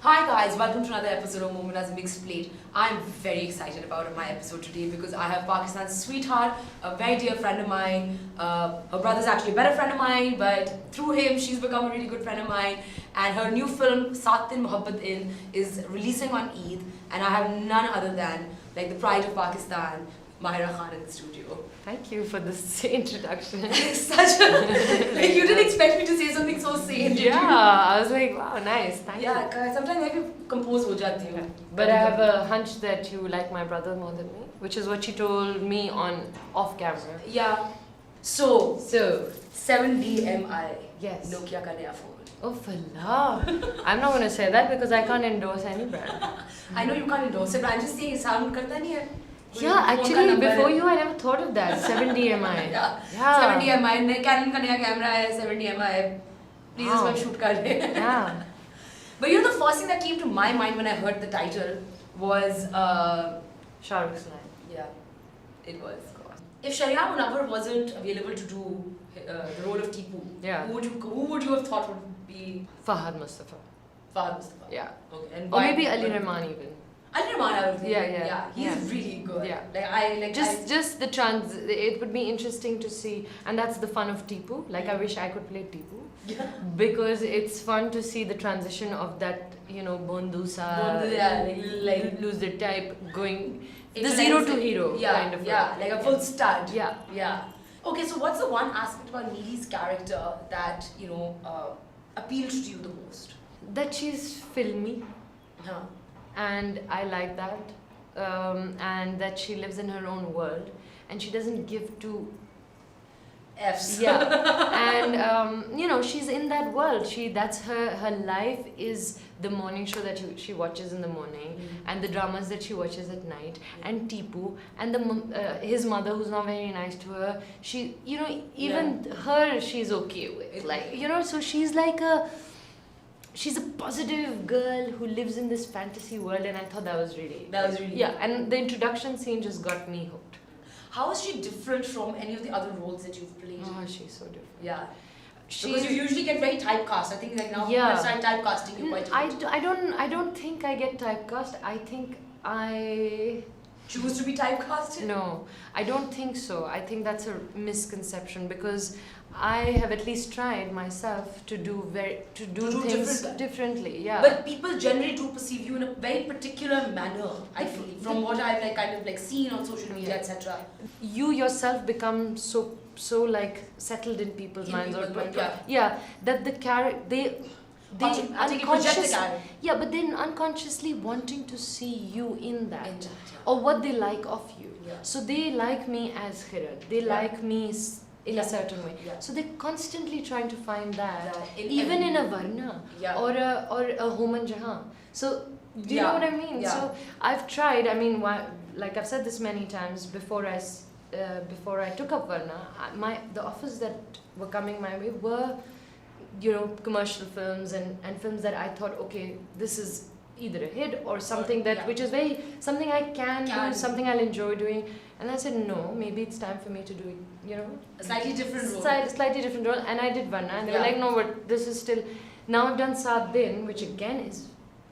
Hi guys, welcome to another episode of Moment as a Mixed Plate. I'm very excited about my episode today because I have Pakistan's sweetheart, a very dear friend of mine. Her brother's actually a better friend of mine, but through him she's become a really good friend of mine. And her new film, Saath Din Mohabbat In, is releasing on Eid, and I have none other than the pride of Pakistan, Mahira Khan in the studio. Thank you for this introduction. Such a you didn't expect me to say something so sane, did you? I was like, wow, nice, thank you. Yeah, sometimes I can compose ho jati hu. But I have a hunch that you like my brother more than me, which is what she told me on off camera. Yeah. So 7DMI. Yes. Nokia ka naya phone. Oh, Fala. I'm not going to say that because I can't endorse any brand. I know you can't endorse it, but I'm just saying sound karta nahi hai. Yeah, actually, before you, I never thought of that. 7DMI. Yeah. 7DMI. Canon ka naya camera hai, 7DMI. Please Wow. इसमें shoot कर ले. Yeah. But you know, the first thing that came to my mind when I heard the title was Shah Rukh's line. yeah, it was. If Shariah Munawar wasn't available to do the role of Tipu, Yeah. who would you have thought would be Fahad Mustafa. Fahad Mustafa? Yeah. Okay. And Or why? maybe Ali Rahman even. Ali Rahman, I would think. Yeah. He's really good. Yeah. Like Just the it would be interesting to see, and that's the fun of Tipu. Like I wish I could play Tipu. Yeah. Because it's fun to see the transition of that, Bondusa, like lose the type, going the it's zero like- to hero kind of. Yeah, like a full stud. Yeah. Okay, so what's the one aspect about Neely's character that appealed to you the most? That she's filmy, Huh. and I like that, and that she lives in her own world, and she doesn't give two. F's. Yeah, and she's in that world. That's her life is the morning show that she watches in the morning, and the dramas that she watches at night, and Tipu, and his mother who's not very nice to her. She, even her, she's okay with. So she's she's a positive girl who lives in this fantasy world, and I thought that was really yeah. And the introduction scene just got me hooked. How is she different from any of the other roles that you've played? Oh, she's so different. Yeah. Because you usually get very typecast. I think now Yeah. start typecasting you quite a bit. I don't think I get typecast. I think I Choose to be typecasted? no. I don't think so. I think that's a misconception because I have at least tried myself to do things differently. Yeah. But people generally do perceive you in a very particular manner, I feel, from what I've kind of seen on social media, Yeah. etc. You yourself become so settled in people's minds, that the character they I think you project the unconscious, character. yeah, but then unconsciously wanting to see you in that, In that, or what they like of you. Yeah. So they like me as Khiran. They like me in a certain way. Yeah. So they're constantly trying to find that, That in even every- in a Varna Yeah. or a Homan Jahan. So do you know Yeah. what I mean? Yeah. So I've tried. I mean, like I've said this many times before I took up Varna, the offers that were coming my way were, commercial films and films that I thought, okay, this is either a hit or something which is something I can do, something I'll enjoy doing. And I said, no, maybe it's time for me to do it, A slightly different role. slightly different role. And I did Varna, and they were like, no, but this is still. Now I've done Saath Din, which again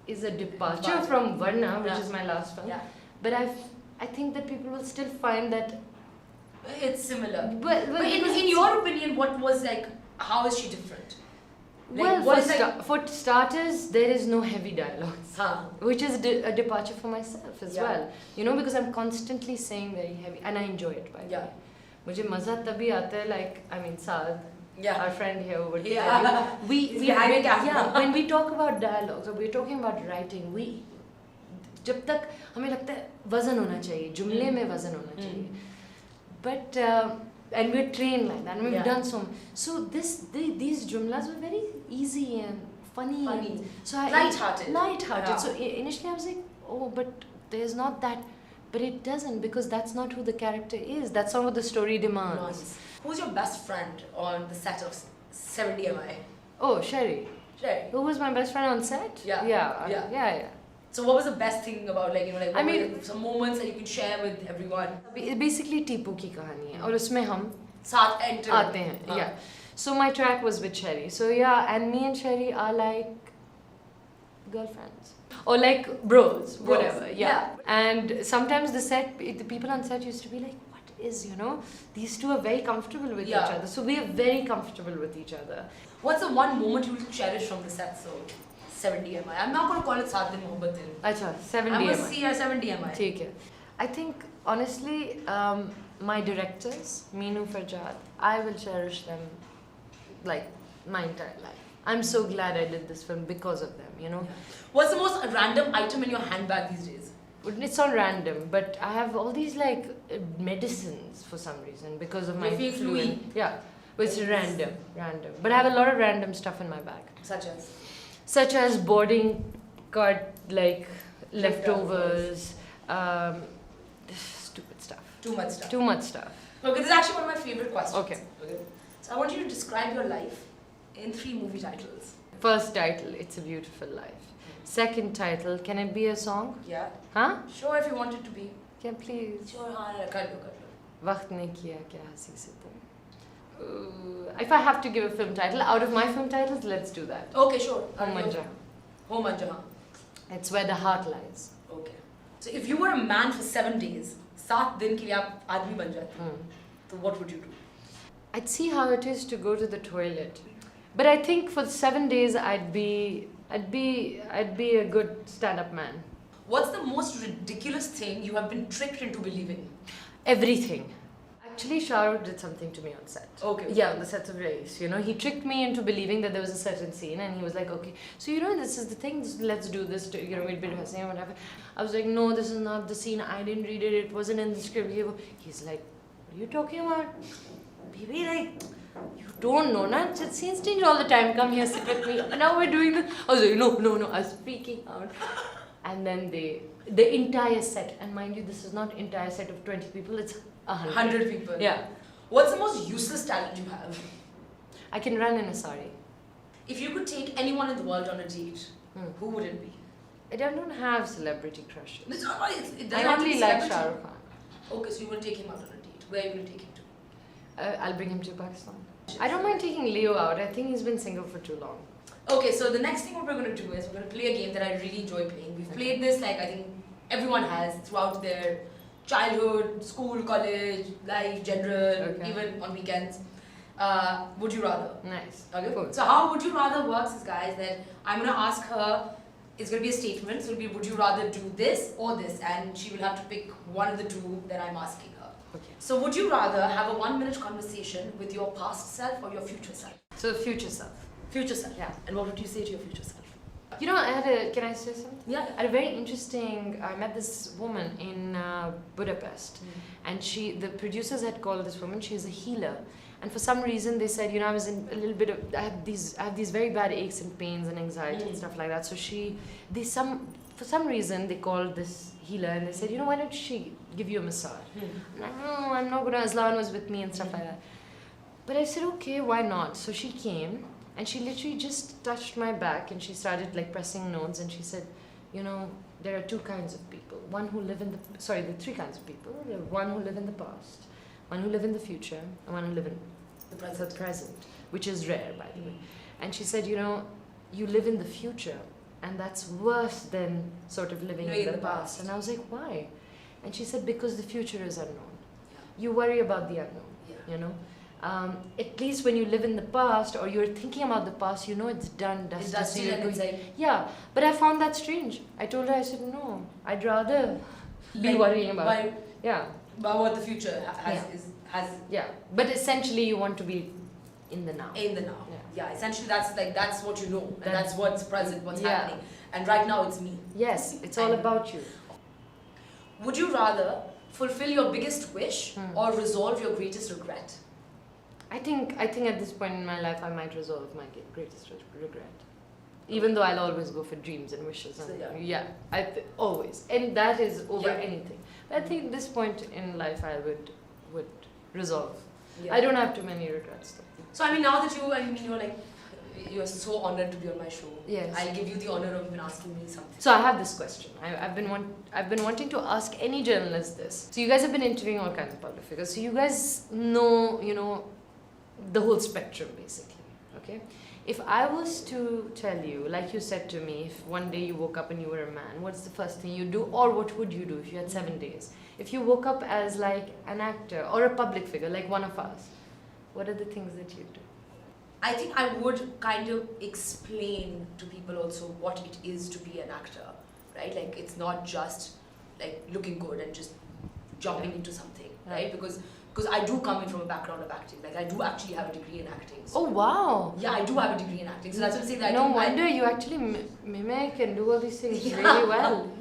is a departure from Varna, which is my last film. Yeah. But I think that people will still find that. It's similar. But in your opinion, what was how is she different? Well, what is for starters, there is no heavy dialogues, Huh. which is a departure for myself as Yeah. well. Because I'm constantly saying very heavy, and I enjoy it. By the way, मुझे मजा तभी आता है Saad, Yeah. our friend here would Yeah. tell you, He's behind the camera. when we talk about dialogues or we're talking about writing, जब तक हमें लगता है वजन होना चाहिए, जुमले में वजन होना चाहिए, but and we're trained like that, and we've done so these jumlas were very easy and funny. So Light-hearted. Yeah. So initially I was like, oh, but there's not that, but it doesn't, because that's not who the character is. That's not what the story demands. Nice. Who's your best friend on the set of 7DMI? Oh, Sherry. Sherry. Who was my best friend on set? Yeah. Yeah. So what was the best thing about I mean, some moments that you could share with everyone? Basically Tipu की कहानी है और उसमें हम साथ enter आते हैं. Yeah. So my track was with Sherry. So yeah, and me and Sherry are girlfriends. Or like bros, whatever. Bros, Yeah. And sometimes the people on set used to be like, what is, these two are very comfortable with each other. So we are very comfortable with each other. What's the one moment you will cherish from the set? So 70 mi. I'm not going to call it Saat Din Mohabbat Din. Acha, 70 I mi. must see 70 mi. Take it. I think, honestly, my directors, Meenu, Farjad, I will cherish them like my entire life. I'm so glad I did this film because of them, What's the most random item in your handbag these days? It's not random, but I have all these like medicines for some reason because of my flu. Yeah, but it's random. But I have a lot of random stuff in my bag. Such as boarding card, like leftovers, stupid stuff. Too much stuff. Too much stuff. Okay, this is actually one of my favorite questions. Okay. So I want you to describe your life in 3 movie titles. First title, It's a Beautiful Life. Second title, can it be a song? Yeah. Huh? Sure, if you want it to be. Yeah, please. Sure, kar lo. Waqt ne kiya kya hasi se tum. If I have to give a film title, out of my film titles, let's do that. Okay, sure. Home Manja. Home Manja. It's where the heart lies. Okay. So if you were a man for 7 days, 7 din ke liye aap aadmi ban jate, so what would you do? I'd see how it is to go to the toilet. But I think for 7 days I'd be a good stand-up man. What's the most ridiculous thing you have been tricked into believing? Everything. Actually, Shah Rukh did something to me on set. Okay. Yeah, on the sets of Race. He tricked me into believing that there was a certain scene, and he was like, okay, so this is the thing, let's do this, we'd be rehearsing or whatever. I was like, no, this is not the scene, I didn't read it, it wasn't in the script. He's like, what are you talking about? Baby, like, you don't know, na? Scenes change all the time, come here, sit with me, and now we're doing this. I was like, no, I was freaking out. And then the entire set, and mind you, this is not entire set of 20 people, it's 100 people. Yeah. What's the most useless talent you have? I can run in a sari. If you could take anyone in the world on a date, who would it be? I don't have celebrity crushes. It's not right. It I only like Shah Rukh Khan. Okay, so you will take him out on a date. Where are you going to take him to? I'll bring him to Pakistan. I don't mind taking Leo out. I think he's been single for too long. Okay, so the next thing what we're going to do is we're going to play a game that I really enjoy playing. We've played this like I think everyone has throughout their childhood, school, college, life, general, even on weekends. Would you rather? Nice. Okay. Cool. So how would you rather works is, guys, that I'm going to ask her, it's going to be a statement, so it'll be would you rather do this or this, and she will have to pick one of the two that I'm asking her. Okay. So would you rather have a 1-minute conversation with your past self or your future self? So future self. Future self. Yeah. And what would you say to your future self? Can I say something? Yeah. I had a very interesting, I met this woman in Budapest, and the producers had called this woman, she's a healer. And for some reason they said, I was in a little bit of, I have these very bad aches and pains and anxiety and stuff like that. So for some reason they called this healer and they said, why don't she give you a massage? And I'm not gonna, Aslan was with me and stuff like that. But I said, okay, why not? So she came and she literally just touched my back and she started like pressing notes and she said, there are 2 kinds of people. There are 3 kinds of people. There are one who live in the past, one who live in the future, and one who live in the present, which is rare, by the way. And she said, you live in the future, and that's worse than sort of living in the past. And I was like, why? And she said, because the future is unknown. You worry about the unknown, at least when you live in the past or you're thinking about the past, it's done, dusted. Yeah, but I found that strange. I told her, I said, no, I'd rather be worrying about it. Yeah. About what the future has. Yeah, but essentially you want to be in the now. In the now. Yeah, essentially that's what you know, and that's what's present, what's happening. And right now it's me. Yes, it's all about you. Would you rather fulfill your biggest wish or resolve your greatest regret? I think at this point in my life I might resolve my greatest regret. Even though I'll always go for dreams and wishes. And always. And that is over anything. But I think at this point in life I would resolve. Yeah. I don't have too many regrets though. So now that you're so honored to be on my show. Yes. I'll give you the honor of even asking me something. So I have this question. I've been wanting to ask any journalist this. So you guys have been interviewing all kinds of public figures. So you guys know, the whole spectrum basically. Okay? If I was to tell you, like you said to me, if one day you woke up and you were a man, what's the first thing you do, or what would you do if you had 7 days? If you woke up as like an actor or a public figure, like one of us, what are the things that you do? I think I would kind of explain to people also what it is to be an actor, right? Like it's not just like looking good and just jumping into something, right? Because I do come in from a background of acting. Like I do actually have a degree in acting. So Oh wow! yeah, I do have a degree in acting. So that's what I'm saying. That No wonder you actually mimic and do all these things really well.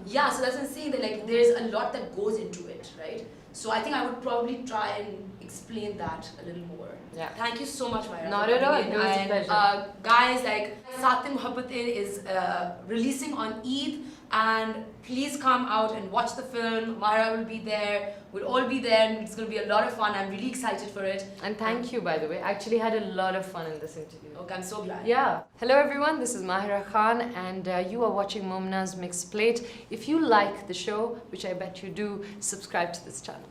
Yeah, so that's what I'm saying, that like there's a lot that goes into it, right? So I think I would probably try and explain that a little more. Yeah. Thank you so much, Mahira. Not at all. It was a pleasure. Guys, like Saatin Mohabbatein is releasing on Eid, and please come out and watch the film. Mahira will be there. We'll all be there, and it's going to be a lot of fun. I'm really excited for it. And thank you, by the way. I actually had a lot of fun in this interview. Okay, I'm so glad. Yeah. Hello everyone, this is Mahira Khan, and you are watching Momna's Mixed Plate. If you like the show, which I bet you do, subscribe to this channel.